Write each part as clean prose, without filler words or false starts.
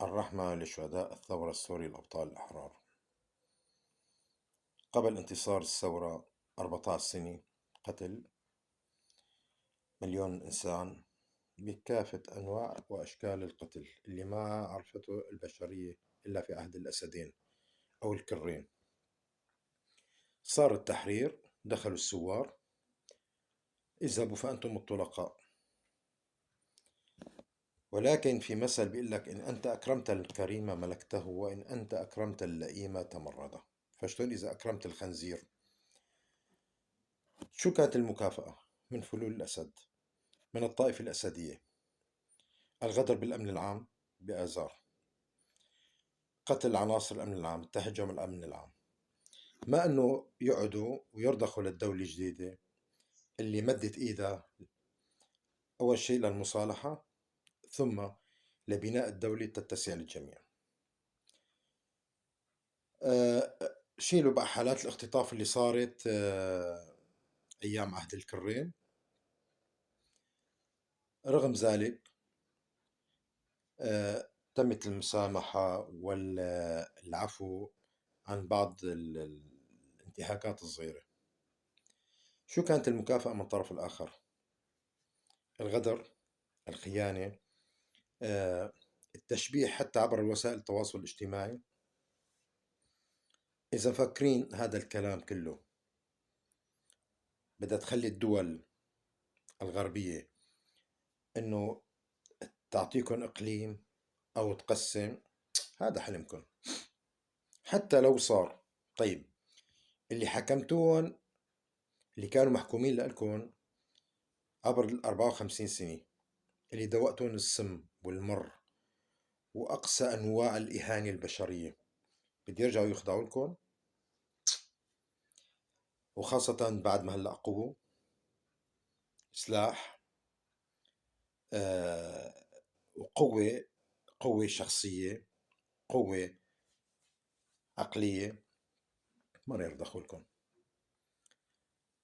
الرحمة لشهداء الثورة السوري الأبطال الأحرار. قبل انتصار الثورة 14 سنة قتل مليون إنسان بكافة أنواع وأشكال القتل اللي ما عرفته البشرية إلا في عهد الأسدين أو الكرين. صار التحرير، دخلوا الثوار، اذهبوا فأنتم الطلقاء. ولكن في مثل بيقول لك: إن أنت أكرمت الكريم ملكته، وإن أنت أكرمت اللئيم تمرده. فشلون إذا أكرمت الخنزير؟ شو كانت المكافأة من فلول الأسد، من الطائفة الأسدية؟ الغدر بالأمن العام بآذار، قتل عناصر الأمن العام، تهجم الأمن العام. ما أنه يقعدوا ويرضخوا للدولة الجديدة اللي مدت إيدها أول شيء للمصالحة، ثم لبناء الدولة تتسع للجميع. شيلوا بقى حالات الاختطاف اللي صارت أيام عهد الكرين. رغم ذلك تمت المسامحة والعفو عن بعض الانتهاكات الصغيرة. شو كانت المكافأة من الطرف الآخر؟ الغدر، الخيانة، التشبيه حتى عبر وسائل التواصل الاجتماعي. إذا مفكرين هذا الكلام كله بدها تخلي الدول الغربية إنه تعطيكم إقليم أو تقسم، هذا حلمكم. حتى لو صار، طيب اللي حكمتون، اللي كانوا محكومين لكم عبر ال 54 سنة، اللي دوقتون السم والمر وأقصى أنواع الإهانة البشرية، بدي يرجعوا يخضعوا لكم؟ وخاصة بعد ما هلأ قوة، سلاح، آه، وقوة، قوة شخصية، قوة عقلية، ما رح يرضخوا لكم.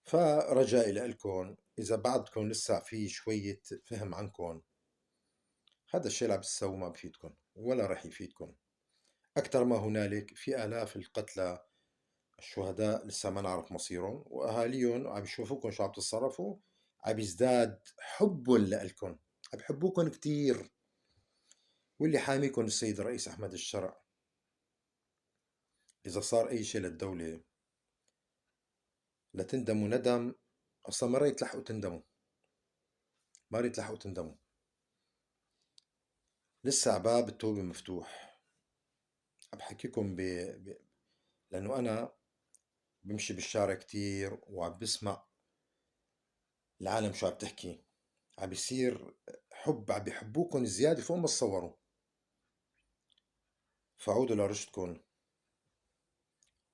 فرجائي لكم، إذا بعدكم لسه في شوية فهم عنكم، هذا الشيء اللي عم تسووه ما بفيدكم ولا رح يفيدكم. أكثر ما هنالك في آلاف القتلى، الشهداء لسه ما نعرف مصيرهم، وأهاليهم عم يشوفوكم شو عم تتصرفوا، عم يزداد حبهم لإلكم، عم بحبوكم كتير. واللي حاميكم السيد الرئيس أحمد الشرع. إذا صار أي شيء للدولة لتندموا ندم، أصلا ما رأيت تلحقوا تندموا، ما رأيت تلحقوا تندموا. لسه باب التوبة مفتوح. عم بحكيكم لأنه أنا بمشي بالشارع كتير وعم بسمع العالم شو عم تحكي. عم بيصير حب، عم بيحبوكم زيادة فوق ما تصوروا. فعودوا لرشدكم.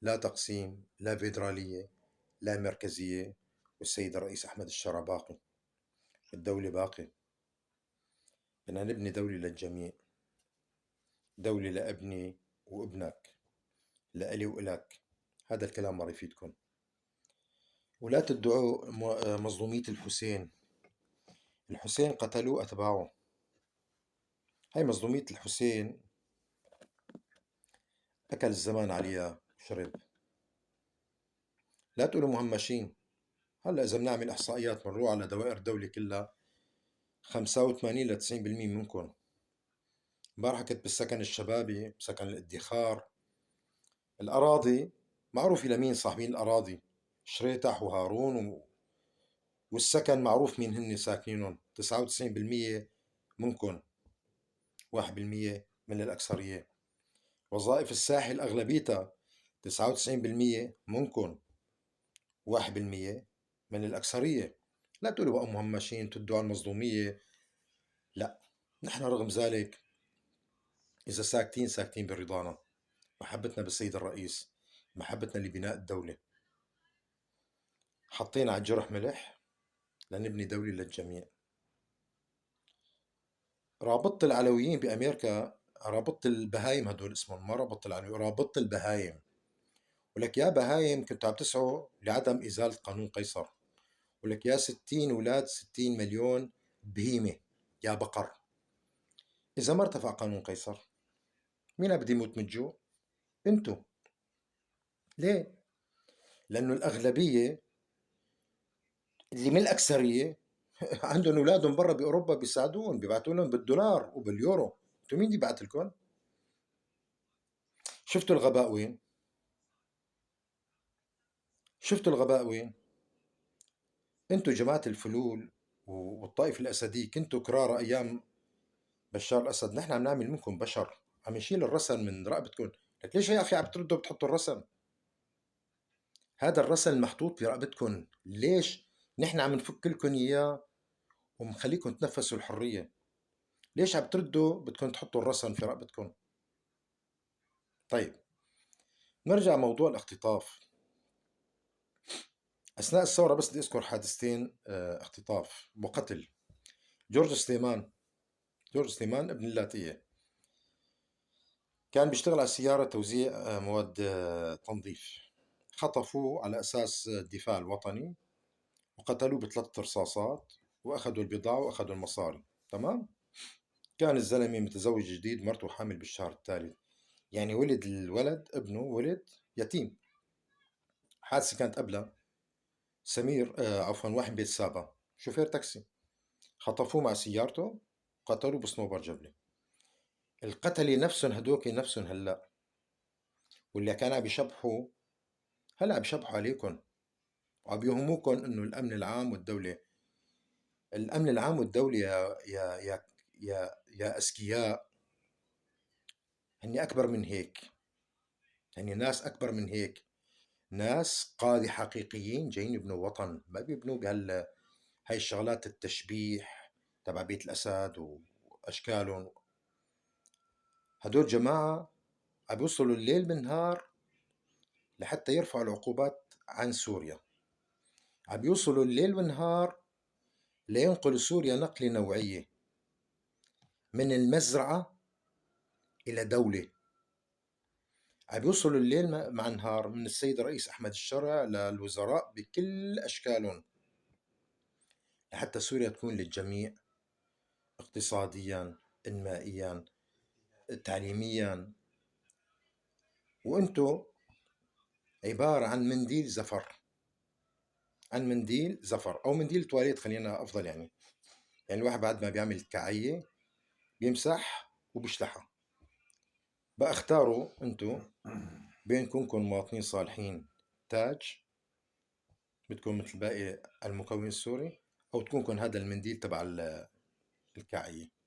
لا تقسيم، لا فيدرالية، لا مركزية. والسيد الرئيس أحمد الشرع باقي، الدولة باقي. بدنا نبني دولة للجميع، دولة لابني وابنك، لإلي وإلك. هذا الكلام ما رح يفيدكم. ولا تدعوا مظلومية الحسين. الحسين قتلوه أتباعه. هاي مظلومية الحسين، أكل الزمان عليها شرب. لا تقولوا مهمشين. هلا إذا بنعمل إحصائيات بنروح على دوائر الدولة كلها، 85 ل 90% منكم. امبارح كنت بالسكن الشبابي، سكن الادخار. الأراضي معروف لمين صاحبين الأراضي، شريتح وهارون والسكن معروف مين هن ساكنينهم. 99% منكم، 1% من الأكثرية. وظائف الساحل أغلبيتها 99% منكم، 1% من الأكثرية. لا تقولوا بقى مهمشين تدعوا على المظلومية. لا، نحن رغم ذلك إذا ساكتين ساكتين برضانا، محبتنا بالسيد الرئيس، محبتنا لبناء الدولة. حطينا على الجرح ملح لنبني دولة للجميع. رابطة العلويين بأمريكا، رابطة البهايم هدول اسمهم، ما رابطة العلويين، رابطة البهايم. ولك يا بهايم كنتوا عم تسعوا لعدم إزالة قانون قيصر. ولك يا 60 أولاد 60 مليون بهيمة، يا بقر. إذا ما ارتفع قانون قيصر مين بده يموت من الجوع؟ انتو. ليه؟ لأنه الأغلبية اللي من الأكثرية عندهم أولادهم برا بأوروبا بيساعدون، بيبعتوا لهم بالدولار وباليورو. انتو مين يبعت لكم؟ شفتوا الغباء وين؟ شفتوا الغباء وين؟ انتو جماعة الفلول والطائفة الأسدية كنتوا كرارة أيام بشار الأسد. نحن عم نعمل منكم بشر، عم نشيل الرسن من رقبتكم. لك ليش يا أخي عم تردوا بتحطوا الرسن؟ هذا الرسن المحطوط برقبتكم ليش؟ نحن عم نفك لكم إياه ومخليكم تنفسوا الحرية. ليش عم تردوا بدكم تحطوا الرسن في رقبتكم؟ طيب، نرجع موضوع الاختطاف. أثناء الثورة بس بدي أذكر حادثتين اختطاف وقتل. جورج سليمان. جورج سليمان ابن اللاتية كان بيشتغل على سيارة توزيع مواد تنظيف. خطفوه على أساس الدفاع الوطني وقتلوه بثلاث رصاصات وأخذوا البضاعة وأخذوا المصاري. تمام. كان الزلمة متزوج جديد، مرته حامل بالشهر الثالث، يعني ولد الولد ابنه ولد يتيم. حادثة كانت قبلها. سمير عفوا واحد بيت سابا شوفير تاكسي، خطفوه مع سيارته، قتلوه بصنوبر جبلة. القتلة نفسهم هدوك نفسهم هلا، واللي كانوا عم يشبحوا هلا عم يشبحوا عليكم وعم يوهموكم انه الامن العام والدولة. الامن العام والدولة يا اذكياء، هني اكبر من هيك. هني ناس اكبر من هيك. ناس قادة حقيقيين جايين يبنوا وطن، ما بيبنوا هاي الشغلات التشبيح تبع بيت الأسد وأشكالهم. هدول جماعة عم بيوصلوا الليل بالنهار لحتى يرفعوا العقوبات عن سوريا. عم بيوصلوا الليل والنهار لينقلوا سوريا نقلة نوعية من المزرعة إلى دولة. عم بيوصلوا الليل مع النهار من السيد الرئيس أحمد الشرع للوزراء بكل أشكالهم لحتى سوريا تكون للجميع، اقتصاديا، انمائيا، تعليميا. وانتو عبارة عن منديل زفر. عن منديل زفر او منديل تواليت، خلينا افضل يعني. يعني الواحد بعد ما بيعمل كعية بيمسح وبيشلحها. بقى اختاروا انتو بين كونكم مواطنين صالحين تاج، بدكم مثل باقي المكون السوري، او تكونكم هذا المنديل تبع الكعية.